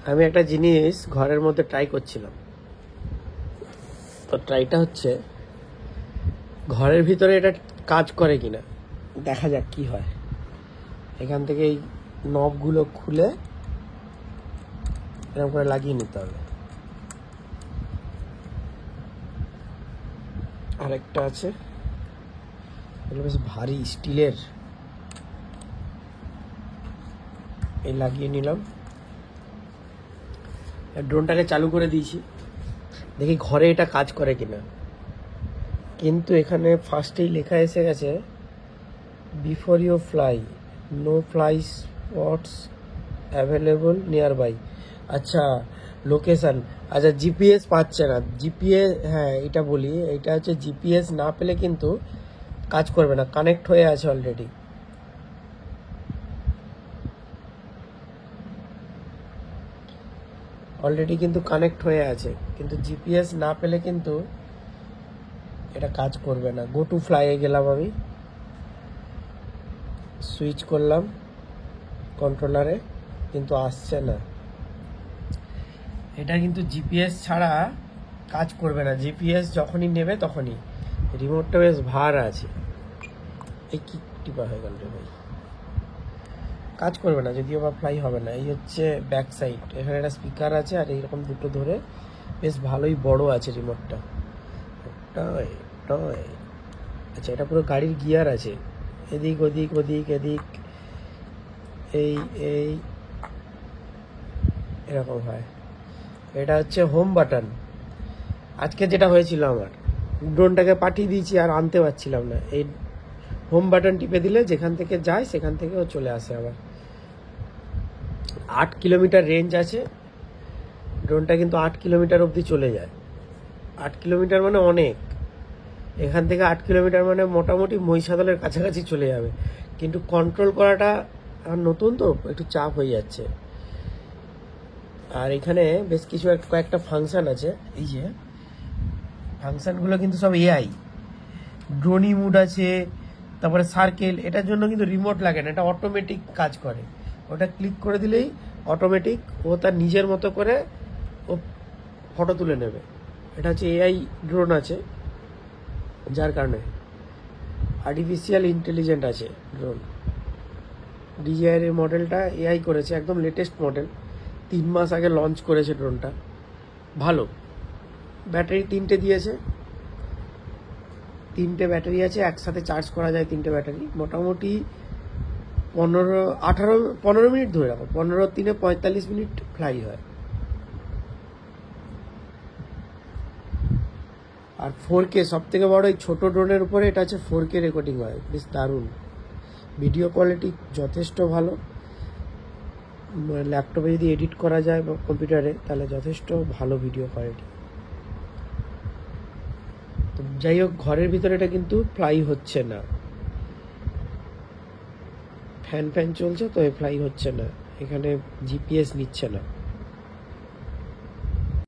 আমি একটা জিনিস ঘরের মধ্যে ট্রাই করছিলাম। তো ট্রাইটা হচ্ছে ঘরের ভিতরে এটা কাজ করে কিনা, দেখা যাক কি হয়। এখান থেকে এই নবগুলো খুলে এরকম করে লাগিয়ে নিতে হবে। আরেকটা আছে, এগুলো বেশ ভারী স্টিলের, এই লাগিয়ে নিলাম। ড্রোনটাকে চালু করে দিয়েছি, দেখি ঘরে এটা কাজ করে কিনা। কিন্তু এখানে ফার্স্টেই লেখা এসে গেছে before you fly, no fly spots available nearby. আচ্ছা, লোকেশান, আচ্ছা জিপিএস পাচ্ছে না। জিপিএস, হ্যাঁ এটা বলি, এটা হচ্ছে জিপিএস না পেলে কিন্তু কাজ করবে না, কানেক্ট হয়ে আছে অলরেডি। অলরেডি কিন্তু কানেক্ট হয়ে আছে, কিন্তু জিপিএস না পেলে কিন্তু এটা কাজ করবে না। গো টু ফ্লাইয়ে গেলাম, আমি সুইচ করলাম কন্ট্রোলারে, কিন্তু আসছে না। এটা কিন্তু জিপিএস ছাড়া কাজ করবে না। জিপিএস যখনই নেবে তখনই। রিমোটটা বেশ ভার আছে, এই কি টিপা হয়ে গেল রে ভাই, কাজ করবে না, যদিও বা ফ্লাই হবে না। এই হচ্ছে ব্যাক সাইড, এখানে একটা স্পিকার আছে আর এইরকম দুটো ধরে বেশ ভালোই বড় আছে রিমোটটা। টয় টয়, আচ্ছা এটা পুরো গাড়ির গিয়ার আছে, এদিক ওদিক ওদিক এদিক, এই এই এরকম হয়। এটা হচ্ছে হোম বাটন। আজকে যেটা হয়েছিল, আমার ড্রোনটাকে পাঠিয়ে দিয়েছি আর আনতে পারছিলাম না। এই হোম বাটন টিপে দিলে যেখান থেকে যায় সেখান থেকে ও চলে আসে। আবার 8 কিলোমিটার রেঞ্জ আছে ড্রোনটা, কিন্তু 8 কিলোমিটার অবধি চলে যায়। 8 কিলোমিটার মানে অনেক। এখান থেকে 8 কিলোমিটার মানে মোটামুটি মহিষাদলের কাছাকাছি চলে যাবে। কিন্তু কন্ট্রোল করাটা আর নতুন তো একটু চাপ হয়ে যাচ্ছে। আর এখানে বেশ কিছু কয়েকটা ফাংশন আছে, এই যে ফাংশনগুলো কিন্তু সব এআই। ড্রোনি মুড আছে, তারপরে সার্কেল, এটার জন্য কিন্তু রিমোট লাগে না, এটা অটোমেটিক কাজ করে। ওটা ক্লিক করে দিলেই অটোমেটিক ও তার নিজের মতো করে ও ফটো তুলে নেবে। এটা হচ্ছে এআই ড্রোন আছে, যার কারণে আর্টিফিশিয়াল ইন্টেলিজেন্ট আছে ড্রোন। ডিজিআই এর মডেলটা এআই করেছে, একদম লেটেস্ট মডেল, 3 মাস আগে লঞ্চ করেছে ড্রোনটা। ভালো, ব্যাটারি 3টে দিয়েছে, 3টে ব্যাটারি আছে, একসাথে চার্জ করা যায় 3টে ব্যাটারি। মোটামুটি 15 মিনিট ধরে রাখো, 15 × 3 = 45 মিনিট ফ্লাই হয়। আর 4K, সব থেকে বড় এই ছোট ড্রোনের উপরে এটা হচ্ছে 4K রেকর্ডিং হয়, বেশ দারুণ। ভিডিও কোয়ালিটি যথেষ্ট ভালো, ল্যাপটপে যদি এডিট করা যায় বা কম্পিউটারে তাহলে যথেষ্ট ভালো ভিডিও কোয়ালিটি। তো যাই হোক, ঘরের ভিতরে এটা কিন্তু ফ্লাই হচ্ছে না, ফ্যান চলছে তো ফ্লাই হচ্ছে না, এখানে জিপিএস নিচ্ছে না।